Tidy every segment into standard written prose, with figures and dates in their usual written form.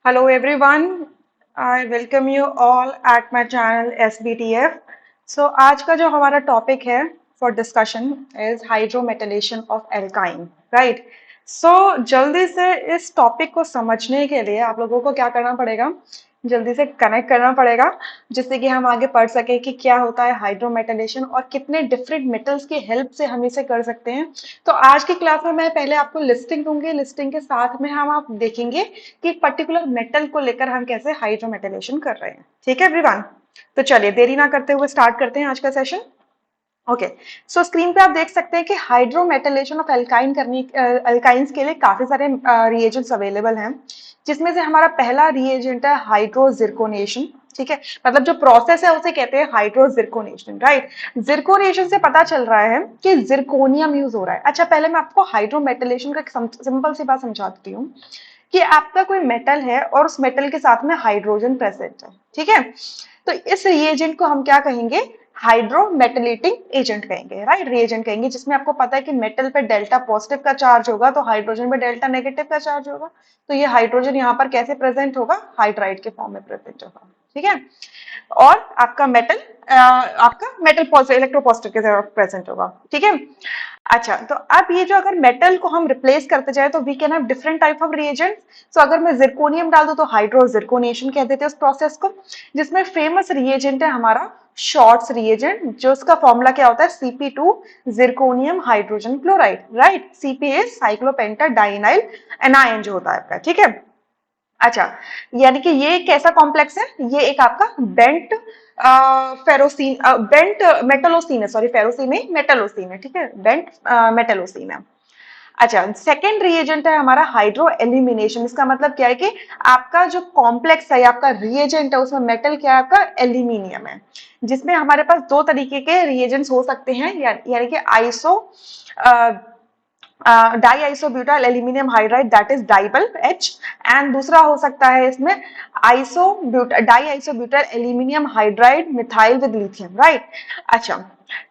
Hello everyone, I welcome you all at my channel SBTF. So आज का जो हमारा टॉपिक है for discussion is hydrometallation of alkyne, right? So जल्दी से इस टॉपिक को समझने के लिए आप लोगों को क्या करना पड़ेगा, जल्दी से कनेक्ट करना पड़ेगा जिससे कि हम आगे पढ़ सके कि क्या होता है हाइड्रोमेटलेशन और कितने डिफरेंट मेटल्स की हेल्प से हम इसे कर सकते हैं। तो आज की क्लास में मैं पहले आपको लिस्टिंग दूंगी, लिस्टिंग के साथ में हम आप देखेंगे कि पर्टिकुलर मेटल को लेकर हम कैसे हाइड्रोमेटलेशन कर रहे हैं। ठीक है एवरीवन, तो चलिए देरी ना करते हुए स्टार्ट करते हैं आज का सेशन। ओके, सो स्क्रीन पे आप देख सकते हैं कि हाइड्रोमेटलेशन ऑफ एल्काइन करने अल्काइंस के लिए काफी सारे रिएजेंट्स अवेलेबल हैं, जिसमें से हमारा पहला रिएजेंट है हाइड्रोजिरकोनेशन। ठीक है, मतलब जो प्रोसेस है उसे कहते हैं हाइड्रोजिरकोनेशन, राइट। जिरकोनेशन से पता चल रहा है कि जिरकोनियम यूज हो रहा है। अच्छा, पहले मैं आपको हाइड्रोमेटलेशन का एक सिंपल सी बात समझाती हूँ कि आपका कोई मेटल है और उस मेटल के साथ में हाइड्रोजन प्रेजेंट है। ठीक है, तो इस रिएजेंट को हम क्या कहेंगे, हाइड्रोमेटलेटिंग एजेंट कहेंगे, राइट। रिएजेंट कहेंगे जिसमें आपको पता है कि मेटल पे डेल्टा पॉजिटिव का चार्ज होगा तो हाइड्रोजन पे डेल्टा नेगेटिव का चार्ज होगा। तो ये हाइड्रोजन यहाँ पर कैसे प्रेजेंट होगा, हाइड्राइड के फॉर्म में प्रेजेंट होगा। ठीक है, और आपका मेटल आपका मेटल पॉजिटिव इलेक्ट्रोपॉजिटिव के साथ प्रेजेंट होगा। ठीक है, अच्छा, तो अब ये जो अगर मेटल को हम रिप्लेस करते जाए तो we can have different type of reagent. So अगर मैं जिरकोनियम डाल दूं तो हाइड्रोजिरकोनेशन कह देते हैं उस प्रोसेस को, जिसमें फेमस रिएजेंट है हमारा शॉर्ट्स रिएजेंट, जो उसका फॉर्मूला क्या होता है, Cp2 zirconium hydrogen chloride, right. Cp is cyclopentadienyl anion जो होता है आपका। ठीक है, अच्छा, यानी कि ये कैसा कॉम्प्लेक्स है, ये एक आपका बेंट फेरोसीन बेंट मेटलोसीन है, सॉरी फेरोसीन नहीं मेटलोसीन है। ठीक है, बेंट मेटलोसीन है। अच्छा, सेकेंड रिएजेंट है हमारा हाइड्रो एलिमिनेशन। इसका मतलब क्या है कि आपका जो कॉम्प्लेक्स है, आपका रिएजेंट है, उसमें मेटल क्या है, आपका एल्यूमिनियम है, जिसमें हमारे पास दो तरीके के रिएजेंट्स हो सकते हैं, यानी कि iso di isobutyl aluminium hydride, that is DIBAL H। And दूसरा हो सकता है इसमें di isobutyl aluminium hydride methyl with lithium, right. अच्छा,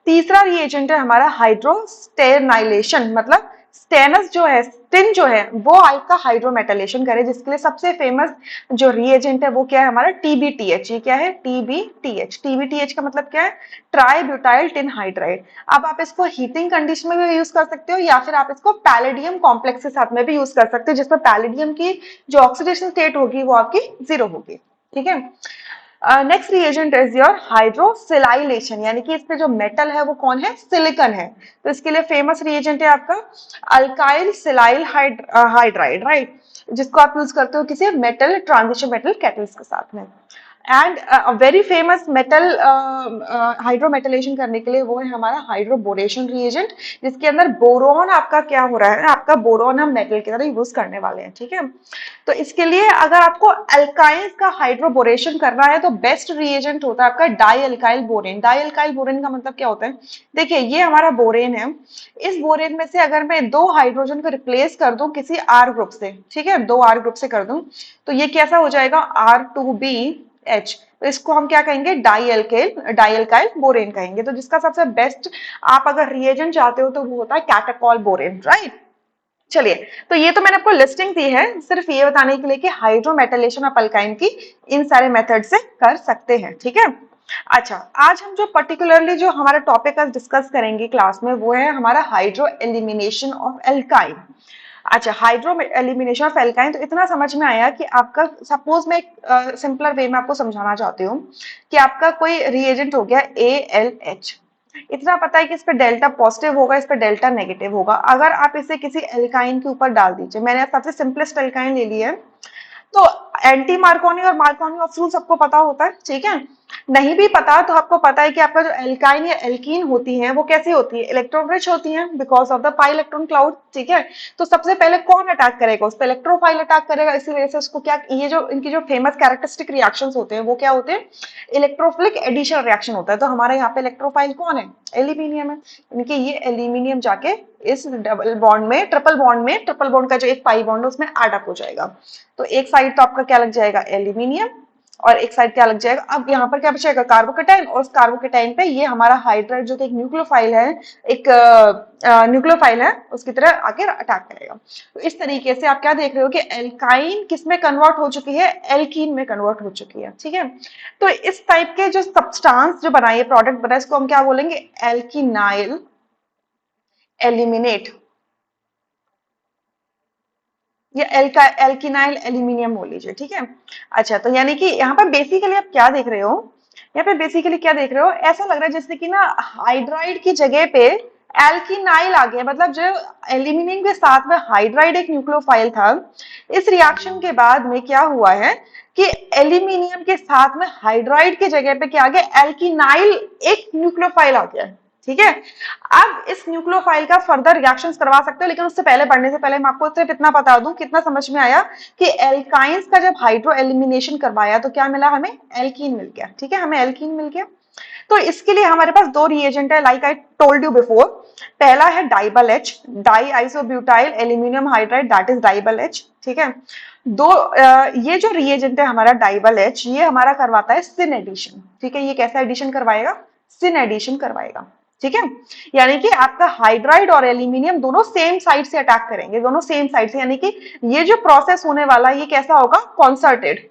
तीसरा रिएजेंट है हमारा हाइड्रोस्टेनाइलेशन, मतलब स्टेनस जो है, स्टिन जो है, वो आपका हाइड्रोमेटलेशन करे, जिसके लिए सबसे फेमस जो रिएजेंट है वो क्या है हमारा TbTH। ये क्या है, TbTH। TbTH का मतलब क्या है, ट्राई ब्यूटाइल टिन हाइड्राइड। अब आप इसको हीटिंग कंडीशन में भी यूज कर सकते हो या फिर आप इसको पैलेडियम कॉम्प्लेक्स के साथ में भी यूज कर सकते हो, जिसमें पैलेडियम की जो ऑक्सीडेशन स्टेट होगी वो आपकी 0 होगी। ठीक है, नेक्स्ट रिएजेंट इज योर हाइड्रोसिलाइलेशन, यानी कि इसमें जो मेटल है वो कौन है, सिलिकॉन है। तो इसके लिए फेमस रिएजेंट है आपका अल्काइल सिलाइल हाइड्राइड, राइट, जिसको आप यूज करते हो किसी मेटल ट्रांजिशन मेटल कैटलिस्ट के साथ में। एंड वेरी फेमस मेटल हाइड्रोमेटलेशन करने के लिए वो है हमारा हाइड्रोबोरेशन रिएजेंट, जिसके अंदर बोरॉन आपका क्या हो रहा है, आपका बोरॉन हम मेटल की तरह यूज करने वाले हैं। ठीक है, तो इसके लिए अगर आपको अल्काइंस का हाइड्रोबोरेशन करना है तो बेस्ट रिएजेंट होता है आपका die alkyl borane. Die alkyl borane का मतलब क्या होता है, देखिए ये हमारा बोरेन है, इस बोरेन में से अगर मैं दो हाइड्रोजन को रिप्लेस कर दूं किसी आर ग्रुप से, ठीक है, दो आर ग्रुप से कर दूं, तो ये कैसा हो जाएगा, R2BH। तो इसको हम क्या कहेंगे, डाई अल्काइल बोरेन कहेंगे। तो जिसका सबसे बेस्ट आप अगर रिएजेंट चाहते हो तो वो होता है कैटाकॉल बोरेन, राइट। चलिए, तो ये तो मैंने आपको लिस्टिंग दी है सिर्फ ये बताने के लिए कि हाइड्रोमेटलेशन ऑफ अल्काइन की इन सारे मेथड से कर सकते हैं। ठीक है, अच्छा, आज हम जो पर्टिकुलरली जो हमारा टॉपिक आज डिस्कस करेंगे क्लास में वो है हमारा हाइड्रो एलिमिनेशन ऑफ एल्काइन। अच्छा, हाइड्रो एलिमिनेशन ऑफ एल्काइन, तो इतना समझ में आया कि आपका सपोज मैं एक सिंपलर वे में आपको समझाना चाहती हूँ कि आपका कोई रिएजेंट हो गया ALH। इतना पता है कि इस पे डेल्टा पॉजिटिव होगा, इस पे डेल्टा नेगेटिव होगा। अगर आप इसे किसी एल्काइन के ऊपर डाल दीजिए, मैंने सबसे सिंपलेस्ट एल्काइन ले लिया है, तो एंटी मार्कोनी और मार्कोनी ऑफ रूल सबको पता होता है। ठीक है, नहीं भी पता तो आपको पता है कि आपका जो एल्काइन या एल्कीन होती है वो कैसी होती है, इलेक्ट्रॉन रिच होती है because of the pi electron cloud. ठीक है, तो सबसे पहले कौन अटैक करेगा, उस पर इलेक्ट्रोफाइल अटैक करेगा, इसी वजह से उसको क्या, ये जो इनकी जो फेमस कैरेक्टरिस्टिक रिएक्शंस होते हैं वो क्या होते हैं, इलेक्ट्रोफिलिक एडिशन रिएक्शन होता है। तो हमारे यहाँ पे इलेक्ट्रोफाइल कौन है, एल्यूमिनियम है, यानी ये एल्यूमिनियम जाके इस डबल बॉन्ड में, ट्रिपल बॉन्ड का जो एक पाई बॉन्ड है उसमें एड अप हो जाएगा। तो एक साइड तो आपका क्या लग जाएगा, एल्यूमिनियम, और एक साइड क्या लग जाएगा, अब यहाँ पर क्या बचेगा, कार्बोकेटाइन, और उस कार्बोकेटाइन पे ये हमारा हाइड्राइड जो कि एक न्यूक्लियोफाइल है, एक न्यूक्लियोफाइल है, उसकी तरह आके अटैक करेगा। तो इस तरीके से आप क्या देख रहे हो कि एल्काइन किस में कन्वर्ट हो चुकी है, एल्कीन में कन्वर्ट हो चुकी है, ठीक है। तो इस टाइप के जो सब्सटेंस जो बनाए, प्रोडक्ट बना, इसको हम क्या बोलेंगे, एल्कीनाइल एलिमिनेट, या एल्किनाइल एल्यूमिनियम बोल लीजिए, ठीक है। अच्छा, तो यानी कि यहाँ पर बेसिकली आप क्या देख रहे हो, यहाँ पे बेसिकली क्या देख रहे हो, ऐसा लग रहा है जैसे कि ना हाइड्राइड की जगह पे एल्किनाइल आ गया, मतलब जो एल्यूमिनियम के साथ में हाइड्राइड एक न्यूक्लियोफाइल था, इस रिएक्शन के बाद में क्या हुआ है कि एल्यूमिनियम के साथ में हाइड्राइड की जगह पे क्या आ गया, एल्किनाइल एक न्यूक्लियोफाइल आ गया, ठीक है। अब इस न्यूक्लियोफाइल का फर्दर रिएक्शंस करवा सकते हो, लेकिन उससे पहले बढ़ने से पहले मैं आपको सिर्फ इतना बता दूं, कितना समझ में आया कि एल्काइंस का जब हाइड्रो एलिमिनेशन करवाया तो क्या मिला हमें, एल्कीन मिल गया, ठीक है, हमें एल्कीन मिल गया। तो इसके लिए हमारे पास दो रिएजेंट है, like I told you before. पहला है DIBAL H, di isobutyl aluminium hydride, that is DIBAL H, ठीक है। ये जो रिएजेंट है हमारा डाइबल एच, ये हमारा करवाता है सिन एडिशन, ठीक है। ये कैसा एडिशन करवाएगा, सिन एडिशन करवाएगा, ठीक है। यानी कि आपका हाइड्राइड और एल्यूमिनियम दोनों सेम साइड से अटैक करेंगे, दोनों सेम साइड से, यानी कि ये जो प्रोसेस होने वाला है ये कैसा होगा, कॉन्सर्टेड,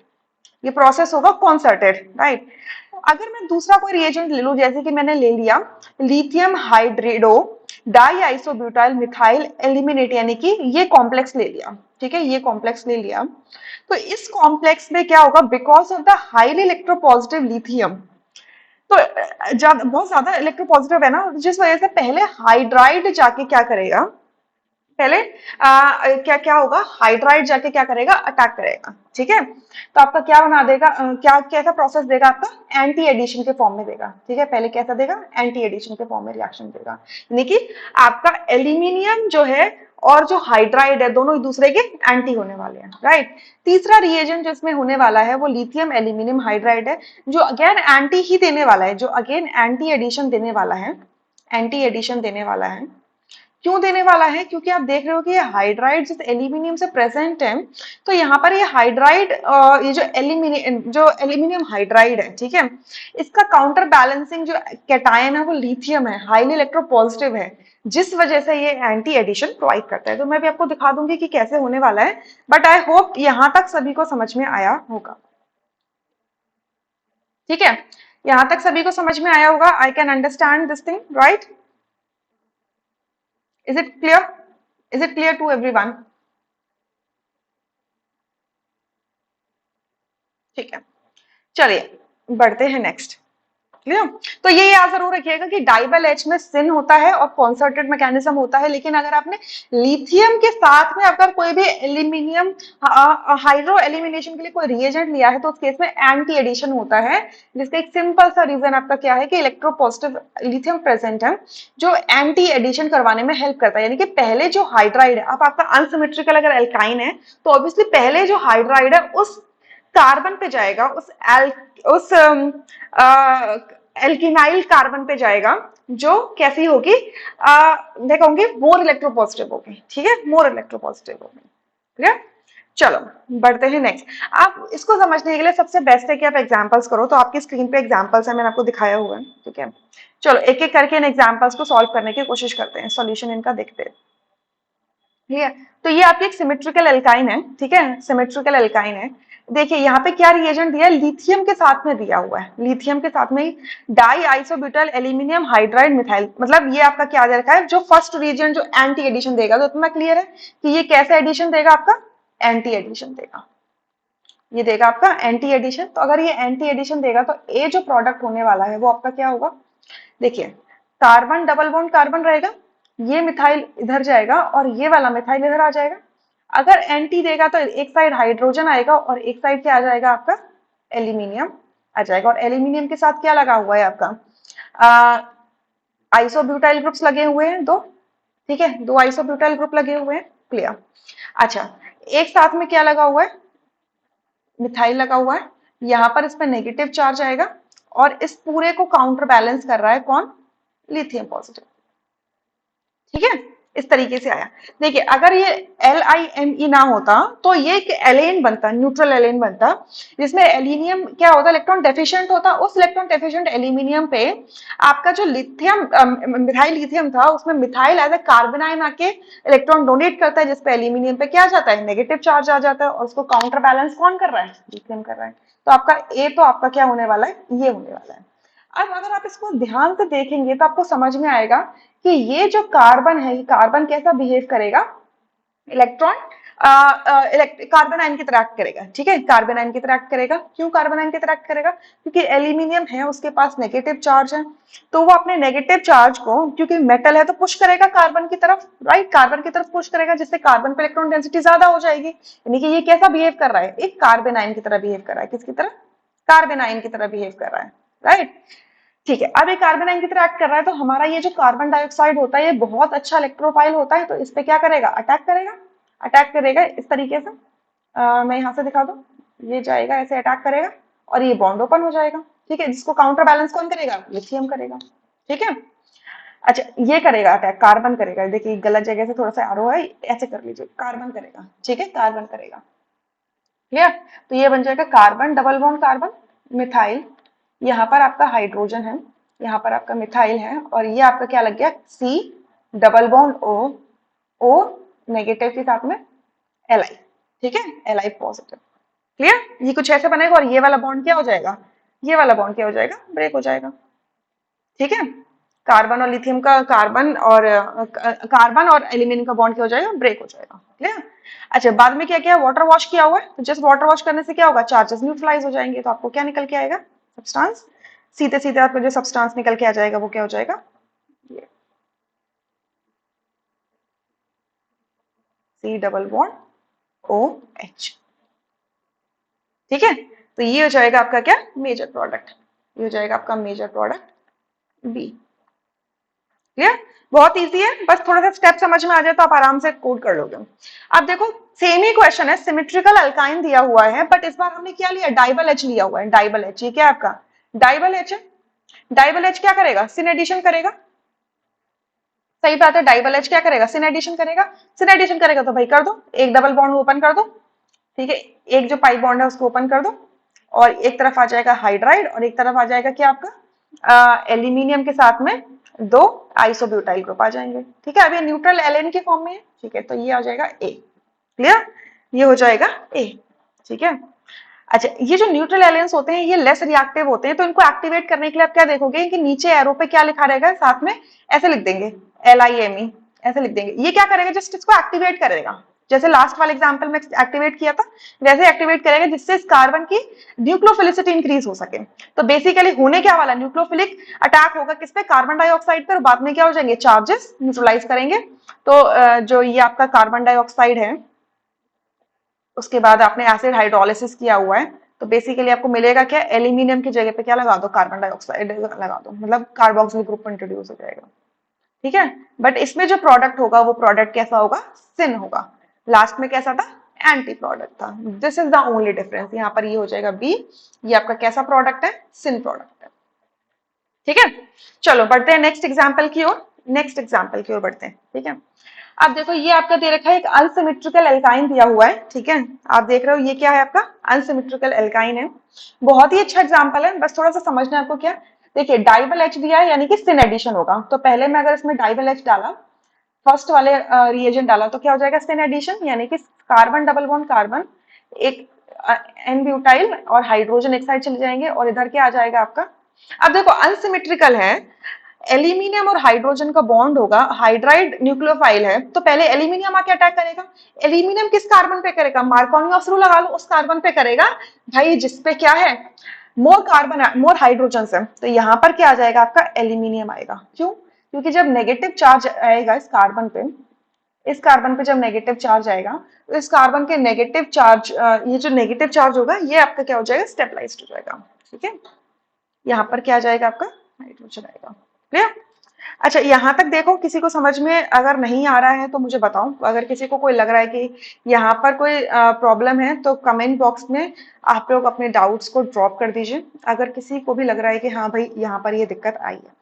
ये प्रोसेस होगा कॉन्सर्टेड, राइट। अगर मैं दूसरा कोई रिएजेंट ले लूं, जैसे कि मैंने ले लिया lithium hydrido di isobutyl methyl aluminate, यानी कि ये कॉम्प्लेक्स ले लिया, ठीक है, ये कॉम्प्लेक्स ले लिया। तो इस कॉम्प्लेक्स में क्या होगा, because of the highly electropositive lithium, तो बहुत ज्यादा इलेक्ट्रोपॉजिटिव है ना, जिस वजह से पहले हाइड्राइड जाके क्या करेगा, पहले क्या क्या होगा, हाइड्राइड जाके क्या करेगा, अटैक करेगा, ठीक है। तो आपका क्या बना देगा, क्या कैसा प्रोसेस देगा, आपका एंटी एडिशन के फॉर्म में देगा, ठीक है। पहले कैसा देगा, एंटी एडिशन के फॉर्म में रिएक्शन देगा, यानी कि आपका एल्यूमिनियम जो है और जो हाइड्राइड है दोनों एक दूसरे के एंटी होने वाले हैं, राइट। तीसरा रिएजेंट जिसमें होने वाला है वो लिथियम एल्यूमिनियम हाइड्राइड है, जो अगेन एंटी ही देने वाला है, जो अगेन एंटी एडिशन देने वाला है, एंटी एडिशन देने वाला है। क्यों देने वाला है, क्योंकि आप देख रहे हो कि ये हाइड्राइड जिस एल्यूमिनियम से प्रेजेंट है, तो यहाँ पर ये हाइड्राइड, ये जो एल्यूमिनियम हाइड्राइड है, ठीक है, इसका काउंटर बैलेंसिंग जो कैटायन है वो लिथियम है, हाईली इलेक्ट्रोपॉजिटिव है, जिस वजह से ये एंटी एडिशन प्रोवाइड करता है। तो मैं भी आपको दिखा दूंगी कि कैसे होने वाला है, बट आई होप यहां तक सभी को समझ में आया होगा, ठीक है। यहां तक सभी को समझ में आया होगा, I can understand this thing, right. Is it clear, is it clear to everyone, ठीक है। चलिए बढ़ते हैं नेक्स्ट, क्लियर। तो ये याद जरूर रखिएगा कि डाइबल एच में सिन होता है और कॉन्सर्टेड मैकेनिज्म होता है, लेकिन अगर आपने लिथियम के साथ में अगर कोई भी एल्यूमिनियम हाइड्रो एलिमिनेशन के लिए कोई रिएजेंट लिया है तो उस केस में एंटी एडिशन होता है, जिसका एक सिंपल सा रीजन आपका क्या है कि इलेक्ट्रोपॉजिटिव लिथियम प्रेजेंट है, जो एंटी एडिशन करवाने में हेल्प करता है। यानी कि पहले जो हाइड्राइड है, अब आपका अनसिमेट्रिकल अगर एल्काइन है तो ऑब्वियसली पहले जो हाइड्राइड है उस कार्बन पे जाएगा, उस एल्किनाइल कार्बन पे जाएगा, जो कैसी होगी, देखा होंगे मोर इलेक्ट्रोपॉजिटिव होगी, ठीक है, मोर इलेक्ट्रोपॉजिटिव होगी, क्लियर। चलो बढ़ते हैं नेक्स्ट। आप इसको समझने के लिए सबसे बेस्ट है कि आप एग्जांपल्स करो, तो आपकी स्क्रीन पे एग्जांपल्स है, मैंने आपको दिखाया हुआ है, ठीक है। चलो एक एक करके इन एग्जांपल्स को सॉल्व करने की कोशिश करते हैं, सॉल्यूशन इनका देखते हैं, ठीक है। तो ये आपकी एक सिमेट्रिकल एल्काइन है, ठीक है, सिमेट्रिकल एल्काइन है। देखिए यहाँ पे क्या रिएजेंट दिया है, लिथियम के साथ में दिया हुआ है, लिथियम के साथ में die isobutyl aluminium hydride methyl, मतलब ये आपका क्या दे रखा है, जो फर्स्ट रिएजेंट जो एंटी एडिशन देगा, तो इतना क्लियर है कि ये कैसा एडिशन देगा, आपका एंटी एडिशन देगा, ये देगा आपका एंटी एडिशन। तो अगर ये एंटी एडिशन देगा तो ये जो प्रोडक्ट होने वाला है वो आपका क्या होगा, देखिए कार्बन डबल बॉन्ड कार्बन रहेगा, ये मिथाइल इधर जाएगा और ये वाला मिथाइल इधर आ जाएगा। अगर एंटी देगा तो एक साइड हाइड्रोजन आएगा और एक साइड क्या आ जाएगा, आपका एल्यूमिनियम आ जाएगा, और एल्यूमिनियम के साथ क्या लगा हुआ है आपका, आइसोब्यूटाइल ग्रुप्स लगे हुए हैं दो, ठीक है, दो आइसोब्यूटाइल ग्रुप लगे हुए हैं, क्लियर। अच्छा, एक साथ में क्या लगा हुआ है, मिथाइल लगा हुआ है, यहाँ पर इस पर नेगेटिव चार्ज आएगा, और इस पूरे को काउंटर बैलेंस कर रहा है कौन, लिथियम पॉजिटिव, ठीक है। इस तरीके से आया। देखिए अगर ये LINE ना होता तो ये एक एलेन बनता, न्यूट्रल एलेन बनता, जिसमें एल्यूमिनियम क्या होता, इलेक्ट्रॉन डेफिशिएंट होता। उस इलेक्ट्रॉन डेफिशिएंट एल्यूमिनियम पे आपका जो लिथियम मिथाइल लिथियम था, उसमें methyl as a carbanion आके इलेक्ट्रॉन डोनेट करता है, जिसपे एल्यूमिनियम पे क्या आ जाता है, नेगेटिव चार्ज आ जाता है, और उसको काउंटर बैलेंस कौन कर रहा है, लिथियम कर रहा है। तो आपका ए तो आपका क्या होने वाला है, ये होने वाला है। अब अगर आप इसको ध्यान से देखेंगे तो आपको समझ में आएगा कि ये जो कार्बन है, ये कार्बन कैसा बिहेव करेगा, इलेक्ट्रॉन कार्बन आयन की तरह एक्ट करेगा। ठीक है, कार्बन आयन की तरह एक्ट करेगा। क्यों कार्बन आयन की तरह एक्ट करेगा, क्योंकि एल्यूमिनियम है, उसके पास नेगेटिव चार्ज है, तो वो अपने नेगेटिव चार्ज को, क्योंकि मेटल है तो पुश करेगा कार्बन की तरफ, राइट, कार्बन की तरफ पुश करेगा, जिससे कार्बन पे इलेक्ट्रॉन डेंसिटी ज्यादा हो जाएगी। यानी कि ये कैसा बिहेव कर रहा है, एक कार्बन आयन की तरह बिहेव कर रहा है। किसकी तरह, कार्बन आयन की तरह बिहेव कर रहा है, राइट। ठीक है, अब ये कार्बन आयन की तरह एक्ट कर रहा है, तो हमारा ये जो कार्बन डाइऑक्साइड होता है, ये बहुत अच्छा इलेक्ट्रोफाइल होता है, तो इस पे क्या करेगा, अटैक करेगा। अटैक करेगा इस तरीके से, मैं यहां से दिखा दूं, ये जाएगा ऐसे अटैक करेगा, और ये बॉन्ड ओपन हो जाएगा। ठीक है, जिसको काउंटर बैलेंस कौन करेगा, लिथियम करेगा। ठीक है, अच्छा ये करेगा अटैक, कार्बन करेगा। देखिए गलत जगह से थोड़ा सा आरो है, ऐसे कर लीजिए, कार्बन करेगा। ठीक है, कार्बन करेगा, क्लियर। तो ये बन जाएगा carbon, double bond carbon, methyl, यहाँ पर आपका हाइड्रोजन है, यहाँ पर आपका मिथाइल है, और ये आपका क्या लग गया, C double bond O, O negative के साथ में Li। ठीक है, Li पॉजिटिव, क्लियर। ये कुछ ऐसे बनेगा, और ये वाला बॉन्ड क्या हो जाएगा, ये वाला बॉन्ड क्या हो जाएगा, ब्रेक हो जाएगा। ठीक है, कार्बन और लिथियम का, कार्बन और एल्यूमिनियम का बॉन्ड क्या हो जाएगा, ब्रेक हो जाएगा, क्लियर। अच्छा बाद में क्या किया, वाटर वॉश किया हुआ है, तो जस्ट वाटर वॉश करने से क्या होगा, चार्जेस न्यूट्रलाइज हो जाएंगे, तो आपको क्या निकल के आएगा, सब्सटेंस। सीधे सीधे आपको जो सब्सटेंस निकल के आ जाएगा वो क्या हो जाएगा, ये C double bond O H. ठीक है, तो ये हो जाएगा आपका क्या, मेजर प्रोडक्ट, ये हो जाएगा आपका मेजर प्रोडक्ट बी। क्लियर, बहुत इजी है, बस थोड़ा सा स्टेप समझ में आ जाए तो आप आराम से कोड कर लोगे। अब देखो सेम ही क्वेश्चन है, सिमेट्रिकल अल्काइन दिया हुआ है, बट इस बार हमने क्या लिया, डाइबल एच लिया हुआ है, डाइबल एच। ये क्या है आपका, डाइबल एच है। डाइबल एच क्या करेगा, सिन एडिशन करेगा। सही बात है, डाइबल एच क्या करेगा, सिन एडिशन करेगा। सिन एडिशन करेगा तो भाई कर दो, एक डबल बॉन्ड ओपन कर दो। ठीक है, एक जो पाई बॉन्ड है उसको ओपन कर दो, और एक तरफ आ जाएगा हाइड्राइड, और एक तरफ आ जाएगा क्या आपका एल्यूमिनियम के साथ में दो आइसोब्यूटाइल ग्रुप आ जाएंगे। ठीक है, अब ये न्यूट्रल एलेन के फॉर्म में है। ठीक है, तो ये आ जाएगा ए, क्लियर, ये हो जाएगा ए। ठीक है, अच्छा ये जो न्यूट्रल एलियंस होते हैं ये लेस रिएक्टिव होते हैं, तो इनको एक्टिवेट करने के लिए आप क्या देखोगे कि नीचे एरो पे क्या लिखा रहेगा, साथ में ऐसे लिख देंगे LIME, ऐसे लिख देंगे। ये क्या करेगा, जस्ट इसको एक्टिवेट करेगा, जैसे लास्ट वाले एग्जांपल में एक्टिवेट किया था वैसे एक्टिवेट करेगा, जिससे इस कार्बन की न्यूक्लियोफिलिसिटी इंक्रीज हो सके। तो बेसिकली होने क्या वाला, न्यूक्लियोफिलिक अटैक होगा किस पे, कार्बन डाइऑक्साइड पर, बाद में क्या हो जाएंगे, चार्जेस न्यूट्रलाइज करेंगे। तो जो ये आपका कार्बन डाइऑक्साइड है, उसके बाद आपने एसिड हाइड्रोलिसिस किया हुआ है, तो बेसिकली आपको मिलेगा क्या, एल्यूमिनियम की जगह पे क्या लगा दो, कार्बन डाइऑक्साइड लगा दो, मतलब कार्बोक्सिल ग्रुप इंट्रोड्यूस हो जाएगा। ठीक है, बट इसमें जो प्रोडक्ट होगा वो प्रोडक्ट कैसा होगा, सिन होगा। लास्ट में कैसा था, एंटी प्रोडक्ट था। This is the only difference, यहाँ पर ये हो जाएगा बी, ये आपका कैसा प्रोडक्ट है, सिन प्रोडक्ट है। ठीक है, चलो बढ़ते हैं नेक्स्ट एग्जाम्पल की ओर, नेक्स्ट एग्जाम्पल की ओर बढ़ते हैं। ठीक है, अब देखो ये आपका दे रखा है एक अनसिमेट्रिकल एल्काइन दिया हुआ है। ठीक है, आप देख रहे हो ये क्या है आपका, अनसिमेट्रिकल एल्काइन है। बहुत ही अच्छा एग्जांपल है, बस थोड़ा सा समझना है आपको क्या। देखिए डाइबल एच दिया है, यानी कि सिन एडिशन होगा, तो पहले मैं अगर इसमें डाइबल एच डाला, फर्स्ट वाले रिएजेंट डाला, तो क्या हो जाएगा, सिन एडिशन, यानी कि कार्बन डबल बॉन्ड कार्बन, एक एन ब्यूटाइल और हाइड्रोजन एक साइड चले जाएंगे, और इधर क्या आ जाएगा आपका। अब देखो अनसिमेट्रिकल है, एल्यूमिनियम और हाइड्रोजन का बॉन्ड होगा, हाइड्राइड न्यूक्लियोफाइल है, तो पहले एल्यूमिनियम आके अटैक करेगा। एल्यूमिनियम किस कार्बन पे करेगा, मार्कोनी ऑफ रूल लगा लो, उस कार्बन पे करेगा भाई जिसपे क्या है, मोर कार्बन मोर हाइड्रोजन है, तो यहाँ पर क्या आ जाएगा आपका, एल्यूमिनियम आएगा। क्यों, क्योंकि जब नेगेटिव चार्ज आएगा इस कार्बन पे, इस कार्बन पे जब नेगेटिव चार्ज आएगा, तो इस कार्बन के नेगेटिव चार्ज, ये जो नेगेटिव चार्ज होगा ये आपका क्या हो जाएगा, स्टेबलाइज्ड हो जाएगा। ठीक है, यहाँ पर क्या आ जाएगा आपका, हाइड्रोजन आएगा, क्लियर। अच्छा यहाँ तक देखो, किसी को समझ में अगर नहीं आ रहा है तो मुझे बताओ, अगर किसी को कोई लग रहा है कि यहाँ पर कोई प्रॉब्लम है तो कमेंट बॉक्स में आप लोग अपने डाउट्स को ड्रॉप कर दीजिए, अगर किसी को भी लग रहा है कि हाँ भाई यहाँ पर ये दिक्कत आई है।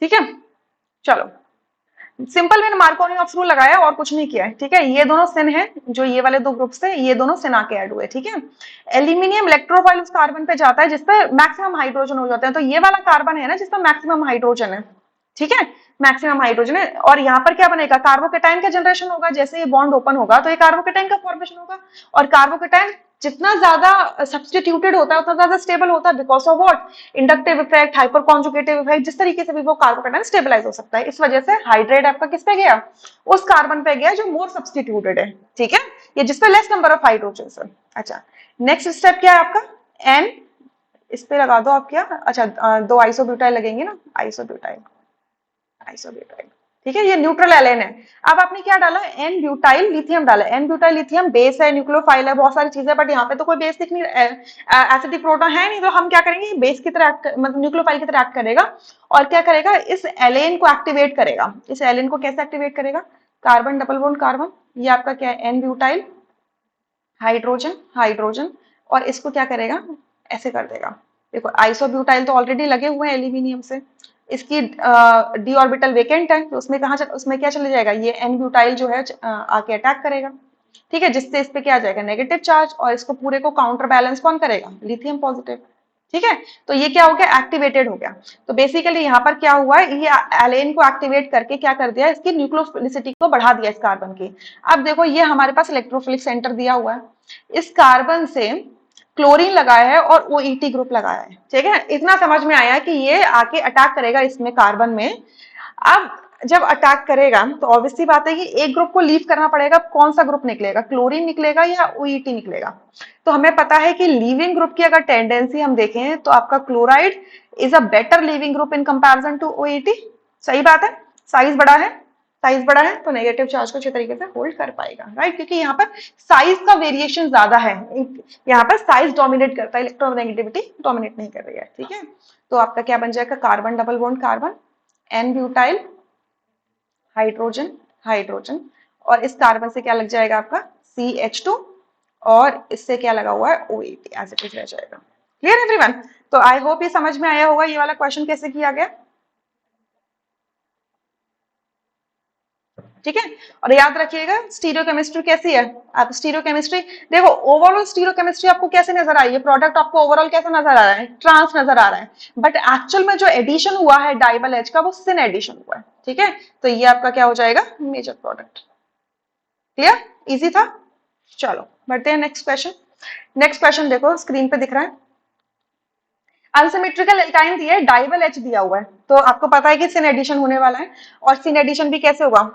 ठीक है, चलो सिंपल मैंने मार्कोनी ऑफ रूल लगाया और कुछ नहीं किया है। ठीक है, ये दोनों सिन है, जो ये वाले दो ग्रुप से ये दोनों सिन आके ऐड हुए। ठीक है, एल्यूमिनियम इलेक्ट्रोफाइल उस कार्बन पे जाता है जिसपे मैक्सिमम हाइड्रोजन हो जाते हैं, तो ये वाला कार्बन है ना जिसपे मैक्सिमम हाइड्रोजन है। ठीक है, मैक्सिमम हाइड्रोजन है, और यहाँ पर क्या बनेगा, कार्बोकेटाइन का जनरेशन होगा। जैसे ये बॉन्ड ओपन होगा तो ये कार्बोकेटाइन का फॉर्मेशन होगा, और कार्बोकेटाइन जितना ज्यादा सब्सटीट्यूटेड होता है उतना ज्यादा स्टेबल होता है, because of what, inductive effect, hyper conjugative effect, जिस तरीके से भी वो कार्बोकेटाइन स्टेबलाइज हो सकता है। इस वजह से हाइड्रेट आपका किस पे गया, उस कार्बन पे गया जो मोर सब्सटीट्यूटेड है। ठीक है, ये जिसपे लेस नंबर ऑफ हाइड्रोजन है। अच्छा, नेक्स्ट स्टेप क्या है आपका, एन, इस पे लगा दो आप क्या, अच्छा दो आइसोब्यूटाइल लगेंगे ना, आइसोब्यूटाइल, आइसोब्यूटाइल। ठीक है, ये न्यूट्रल एलेन है। अब आपने क्या डाला, एन ब्यूटाइल लिथियम डाला। एन ब्यूटाइल लिथियम बेस है, न्यूक्लियोफाइल है, बहुत सारी चीजें, बट यहाँ पे तो कोई बेस दिख नहीं, एसिडिक प्रोटॉन है नहीं, तो हम क्या करेंगे, बेस की तरह मतलब न्यूक्लियोफाइल की तरह एक्ट करेगा, और क्या करेगा, इस एलेन को एक्टिवेट करेगा। इस एलेन को कैसे एक्टिवेट करेगा, कार्बन डबल बॉन्ड कार्बन, ये आपका क्या है, एन ब्यूटाइल, हाइड्रोजन हाइड्रोजन, और इसको क्या करेगा, ऐसे कर देगा। देखो आइसोब्यूटाइल तो ऑलरेडी लगे हुए हैं एल्यूमिनियम से, इसकी डी ऑर्बिटल वेकेंट है, तो उसमें कहा, उसमें क्या चले जाएगा, ये एन ब्यूटाइल जो है आके अटैक करेगा। ठीक है, जिससे इस पे क्या आ जाएगा, नेगेटिव चार्ज, और इसको पूरे को काउंटर बैलेंस कौन करेगा, लिथियम पॉजिटिव। ठीक है, तो ये क्या हो गया, एक्टिवेटेड हो गया। तो बेसिकली यहाँ पर क्या हुआ है, ये एलेन को एक्टिवेट करके क्या कर दिया, इसकी न्यूक्लियोफिलिसिटी को बढ़ा दिया इस कार्बन की। अब देखो ये हमारे पास इलेक्ट्रोफिलिक सेंटर दिया हुआ है, इस कार्बन से क्लोरीन लगाया है और OET ग्रुप लगाया है। ठीक है, इतना समझ में आया कि ये आके अटैक करेगा इसमें कार्बन में। अब जब अटैक करेगा तो ऑब्वियसली बात है कि एक ग्रुप को लीव करना पड़ेगा, कौन सा ग्रुप निकलेगा, क्लोरीन निकलेगा या OET निकलेगा। तो हमें पता है कि लीविंग ग्रुप की अगर टेंडेंसी हम देखें तो आपका chloride is a better leaving group in comparison to OET। सही बात है, साइज बड़ा है, साइज बड़ा है तो नेगेटिव चार्ज को अच्छे तरीके से होल्ड कर पाएगा, राइट, क्योंकि यहाँ पर साइज का वेरिएशन ज्यादा है, यहाँ पर साइज डोमिनेट करता है, इलेक्ट्रोनेगेटिविटी डोमिनेट नहीं कर रही है। ठीक है, तो आपका क्या बन जाएगा, carbon double bond carbon, n butyl, hydrogen hydrogen, और इस कार्बन से क्या लग जाएगा आपका CH2, और इससे क्या लगा हुआ है OET, एज इट इज रह जाएगा। क्लियर एवरीवन, तो आई होप ये समझ में आया होगा ये वाला क्वेश्चन कैसे किया गया। ठीक है, और याद रखिएगा स्टीरियोकेमिस्ट्री कैसी है, आप स्टीरियोकेमिस्ट्री देखो, ओवरऑल स्टीरियोकेमिस्ट्री आपको कैसे नजर आई है, प्रोडक्ट आपको ओवरऑल कैसा नजर आ रहा है, ट्रांस नजर आ रहा है, बट एक्चुअल में जो एडिशन हुआ है डाइबल एच का वो सिन एडिशन हुआ है। ठीक है, तो ये आपका क्या हो जाएगा, मेजर प्रोडक्ट। क्लियर, इजी था। चलो बढ़ते हैं नेक्स्ट क्वेश्चन। नेक्स्ट क्वेश्चन देखो स्क्रीन पे दिख रहा है, अनसिमेट्रिकल एल्काइन दिया है, डाइबल एच दिया हुआ है, तो आपको पता है कि सिन एडिशन होने वाला है, और सिन एडिशन भी कैसे होगा,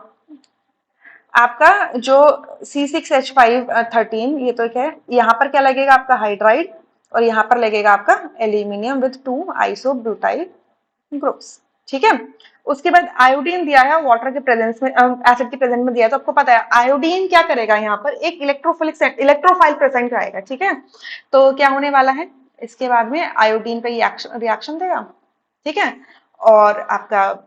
आपका जो C6H513, ये तो क्या है, यहाँ पर क्या लगेगा आपका हाइड्राइड, और यहाँ पर लगेगा आपका एल्यूमिनियम विद 2 आइसोब्यूटाइल ग्रुप्स। ठीक है, उसके बाद आयोडीन दिया है वाटर के प्रेजेंस में, एसिड के प्रेजेंस में दिया है, तो आपको पता है आयोडीन क्या करेगा, यहाँ पर एक इलेक्ट्रोफाइल प्रेजेंट आएगा। ठीक है, तो क्या होने वाला है, इसके बाद में आयोडीन पे रिएक्शन देगा। ठीक है, और आपका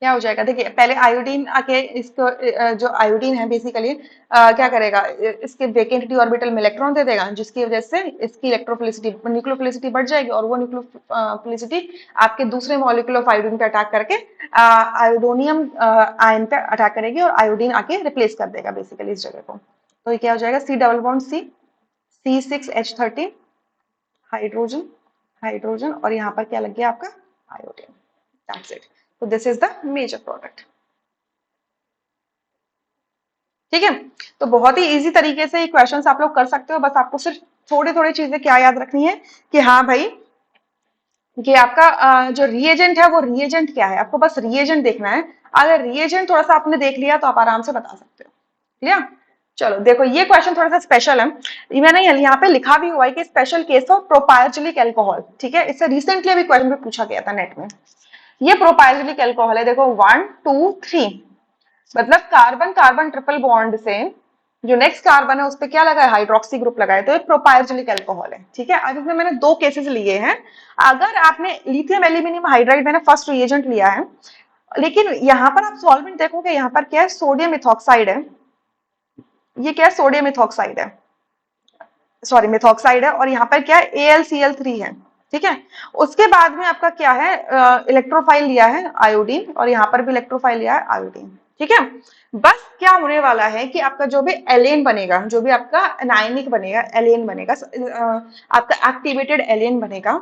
क्या हो जाएगा, देखिए पहले आयोडीन आके इसको जो आयोडीन है बेसिकली क्या करेगा, इसके वेकेंट डी ऑर्बिटल में इलेक्ट्रॉन दे देगा, जिसकी वजह से इसकी इलेक्ट्रोफिलिसिटी न्यूक्लियोफिलिसिटी बढ़ जाएगी, और वो न्यूक्लियोफिलिसिटी आपके दूसरे मॉलिक्यूल ऑफ आयोडीन पे अटैक करके आयोडोनियम आयन पे अटैक करेगी, और आयोडीन आके रिप्लेस कर देगा बेसिकली इस जगह को। तो ये क्या हो जाएगा, C double bond C6H13, hydrogen hydrogen, और यहाँ पर क्या लग गया आपका iodine, that's it. So this is the major product। ठीक है, तो बहुत ही इजी तरीके से ये क्वेश्चंस आप लोग कर सकते हो, बस आपको सिर्फ थोड़ी थोड़ी चीजें क्या याद रखनी है कि हाँ भाई, कि आपका जो रिएजेंट है वो रिएजेंट क्या है, आपको बस रिएजेंट देखना है। अगर रिएजेंट थोड़ा सा आपने देख लिया तो आप आराम से बता सकते हो। क्लियर, चलो देखो ये क्वेश्चन थोड़ा सा स्पेशल है, मैंने यहाँ पे लिखा भी हुआ है कि स्पेशल केस ऑफ प्रोपायर्जिलिक एल्कोहल। ठीक है, इससे रिसेंटली अभी क्वेश्चन पे पूछा गया था नेट में। ये प्रोपायर्जिलिक एल्कोहल है, देखो 1 2 3, मतलब कार्बन कार्बन ट्रिपल बॉन्ड से जो नेक्स्ट कार्बन है उस पर क्या लगा है, हाइड्रोक्सी ग्रुप लगा है, तो ये प्रोपायर्जिलिक एल्कोहल है। ठीक है, अब इसमें मैंने दो केसेस लिए हैं। अगर आपने लिथियम एल्यूमिनियम हाइड्राइड मैंने फर्स्ट रिएजेंट लिया है, लेकिन यहाँ पर आप सॉल्वेंट देखोगे, यहाँ पर क्या है, सोडियम इथॉक्साइड है, ये क्या है, सोडियम इथॉक्साइड है, सॉरी मिथॉक्साइड है, और यहाँ पर क्या है, AlCl3 है। ठीक है। उसके बाद में आपका क्या है, इलेक्ट्रोफाइल लिया है आयोडीन, और यहाँ पर भी इलेक्ट्रोफाइल लिया है आयोडीन। ठीक है। बस क्या होने वाला है कि आपका जो भी एलेन बनेगा, जो भी आपका एनायनिक बनेगा, एलेन बनेगा, आपका एक्टिवेटेड एलेन बनेगा,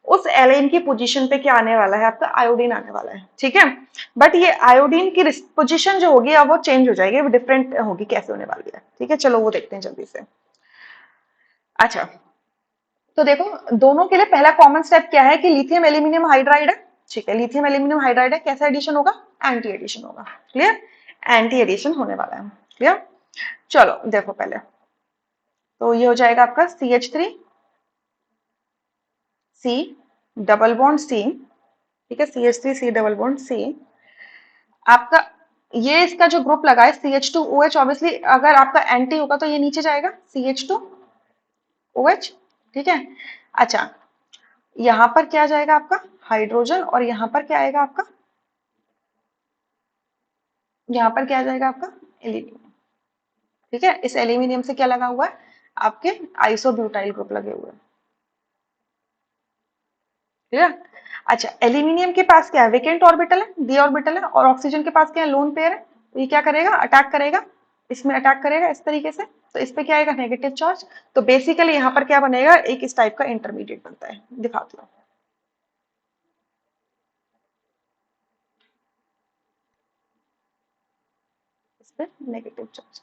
उस एलेन की पोजीशन पे क्या आने वाला है, आपका आयोडीन आने वाला है। ठीक है। बट ये आयोडीन की पोजीशन जो होगी अब वो चेंज हो जाएगी, वो डिफरेंट होगी, कैसे होने वाली है। ठीक है, चलो वो देखते हैं जल्दी से। अच्छा, तो देखो दोनों के लिए पहला कॉमन स्टेप क्या है कि लिथियम एल्यूमिनियम हाइड्राइड है। ठीक है, लिथियम एल्यूमिनियम हाइड्राइड है, कैसा एडिशन होगा, एंटी एडिशन होगा। क्लियर, एंटी एडिशन होने वाला है। क्लियर, चलो देखो पहले, तो ये हो जाएगा आपका CH3 C double bond C। ठीक है, CH3 C double bond C। आपका ये इसका जो ग्रुप लगा है CH2OH, ऑब्वियसली अगर आपका एंटी होगा तो ये नीचे जाएगा CH2OH। ठीक है। अच्छा, यहाँ पर क्या जाएगा आपका हाइड्रोजन, और यहाँ पर क्या आएगा आपका, यहाँ पर क्या जाएगा आपका एल्यूमिनियम। ठीक है, इस एल्यूमिनियम से क्या लगा हुआ है, आपके आइसोब्यूटाइल ग्रुप लगे हुए हैं। ठीक है। अच्छा, एल्यूमिनियम के पास क्या है, वेकेंट ऑर्बिटल है, डी ऑर्बिटल है, और ऑक्सीजन के पास क्या है, लोन पेयर है। तो ये क्या करेगा, अटैक करेगा, इसमें अटैक करेगा इस तरीके से, तो इस पे क्या आएगा, नेगेटिव चार्ज। तो बेसिकली यहाँ पर क्या बनेगा, एक इस टाइप का इंटरमीडिएट बनता है, दिखाती हूँ। इस पे नेगेटिव चार्ज,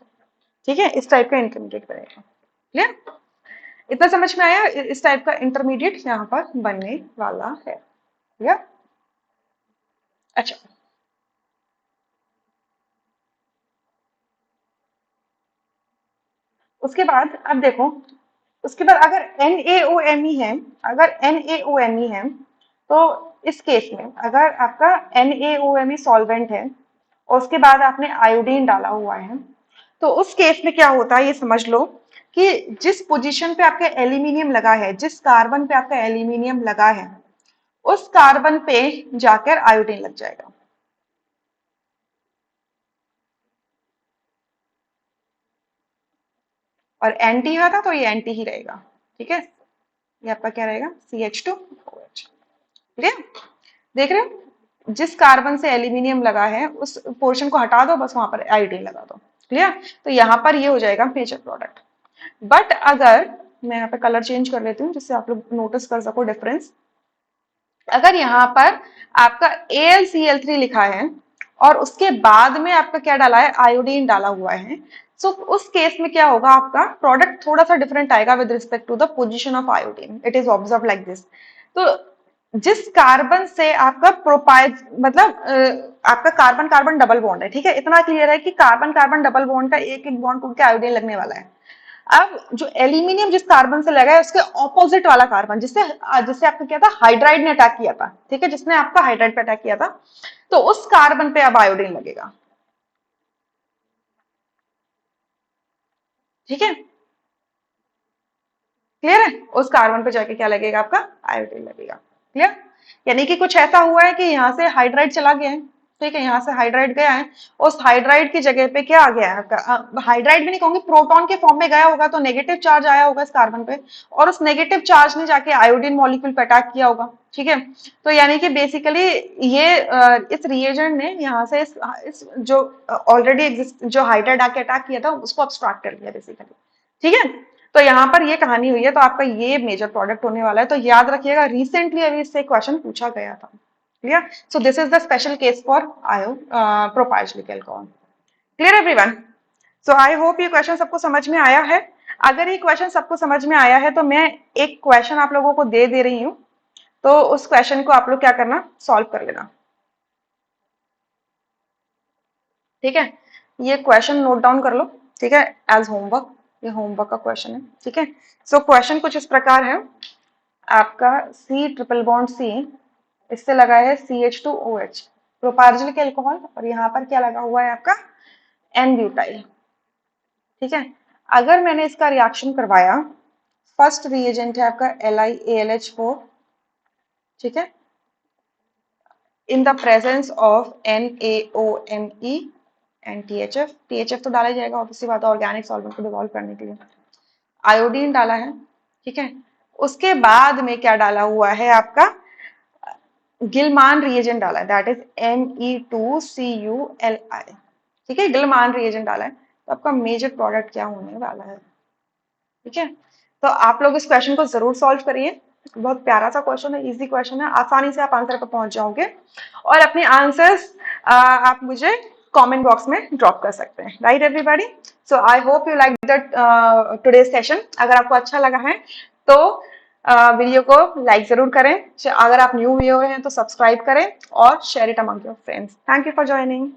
ठीक है, इस टाइप का इंटरमीडिएट बनेगा। क्लियर, इतना समझ में आया, इस टाइप का इंटरमीडिएट यहाँ पर बनने वाला है। क्लियर। अच्छा, उसके बाद अब देखो, उसके बाद अगर NaOMe है, अगर NaOMe है, तो इस केस में अगर आपका NaOMe सॉल्वेंट है और उसके बाद आपने आयोडीन डाला हुआ है, तो उस केस में क्या होता है ये समझ लो कि जिस पोजीशन पे आपका एल्यूमिनियम लगा है, जिस कार्बन पे आपका एल्यूमिनियम लगा है, उस कार्बन पे जाकर आयोडीन लग जाएगा। और एंटी था तो ये एंटी ही रहेगा। ठीक है, ये आपका क्या रहेगा, CH2OH। क्लियर, देख रहे हो, जिस कार्बन से एल्यूमिनियम लगा है उस पोर्शन को हटा दो, बस वहां पर आयोडीन लगा दो। क्लियर, तो यहाँ पर ये हो जाएगा मेजर प्रोडक्ट। बट अगर मैं यहाँ पे कलर चेंज कर लेती हूँ जिससे आप लोग नोटिस कर सको डिफरेंस, अगर यहाँ पर आपका AlCl3 लिखा है और उसके बाद में आपका क्या डाला है, आयोडीन डाला हुआ है, सो उस केस में क्या होगा, आपका प्रोडक्ट थोड़ा सा डिफरेंट आएगा with respect to the position of iodine. It is observe like this. तो जिस कार्बन से आपका प्रोपाइल मतलब आपका कार्बन कार्बन डबल बॉन्ड है, ठीक है, इतना क्लियर है कि कार्बन कार्बन डबल बॉन्ड का एक एक बॉन्ड टूट के आयोडीन लगने वाला है। अब जो एल्यूमिनियम जिस कार्बन से लगा है उसके ऑपोजिट वाला कार्बन, जिससे जिससे आपका क्या था, हाइड्राइड ने अटैक किया था, ठीक है, जिसने आपका हाइड्राइड पे अटैक किया था, तो उस कार्बन पे अब आयोडीन लगेगा। ठीक है, क्लियर है, उस कार्बन पे जाके क्या लगेगा, आपका आयोडीन लगेगा। क्लियर, यानी कि कुछ ऐसा हुआ है कि यहाँ से हाइड्राइड चला गया है, ठीक है, यहाँ से हाइड्राइड गया है, उस हाइड्राइड की जगह पे क्या आ गया है आपका, हाइड्राइड भी नहीं कहूंगी, प्रोटॉन के फॉर्म में गया होगा, तो नेगेटिव चार्ज आया होगा इस कार्बन पे, और उस नेगेटिव चार्ज ने जाके आयोडीन मॉलिक्यूल पे अटैक किया होगा। ठीक है, तो यानी कि बेसिकली ये इस रिएजेंट ने यहाँ से इस जो ऑलरेडी एग्जिस्ट जो हाइड्राइड आके अटैक किया था उसको अब्स्ट्रैक्ट कर दिया बेसिकली। ठीक है, तो यहाँ पर ये कहानी हुई है, तो आपका ये मेजर प्रोडक्ट होने वाला है, तो याद रखिएगा रिसेंटली अभी इससे क्वेश्चन पूछा गया था। Clear, so this is the special case for आयो propylic alcohol. Clear everyone, so I hope ये क्वेश्चन सबको समझ में आया है। अगर ये क्वेश्चन सबको समझ में आया है तो मैं एक क्वेश्चन आप लोगों को दे रही हूँ, तो उस क्वेश्चन को आप लोग क्या करना, सॉल्व कर लेना। ठीक है, ये क्वेश्चन नोट डाउन कर लो, ठीक है, एज होमवर्क, ये होमवर्क का क्वेश्चन है। ठीक है, सो क्वेश्चन कुछ इस प्रकार है, आपका C ट्रिपल बॉन्ड C, इससे लगा है CH2OH, प्रोपार्जिलिक अल्कोहल, और यहाँ पर क्या लगा हुआ है आपका N ब्यूटाइल। ठीक है, अगर मैंने इसका रिएक्शन करवाया, फर्स्ट रिएजेंट है आपका LiAlH4, ठीक है, in the presence of NaOMe and THF, THF तो डाला ही जाएगा, ऑब्वियसली बात है, ऑर्गेनिक सॉल्वेंट को डिवॉल्व करने के लिए। आयोडीन डाला है, ठीक है, उसके बाद में क्या डाला हुआ है आपका, गिलमान रिएजेंट डाला है, दैट इज Me2Cul। ठीक है, गिलमान रिएजेंट डाला है, तो आपका मेजर प्रोडक्ट क्या होने वाला है। ठीक है, तो आप लोग इस क्वेश्चन को जरूर सॉल्व करिए, बहुत प्यारा सा क्वेश्चन है, इजी क्वेश्चन है, आसानी से आप आंसर पर पहुंच जाओगे। और अपने आंसर्स आप मुझे कमेंट बॉक्स में ड्रॉप कर सकते हैं, right everybody. So I hope you like the today session. अगर आपको अच्छा लगा है तो वीडियो को लाइक जरूर करें, अगर आप न्यू हुए हैं तो सब्सक्राइब करें और share it among your friends. Thank you for joining.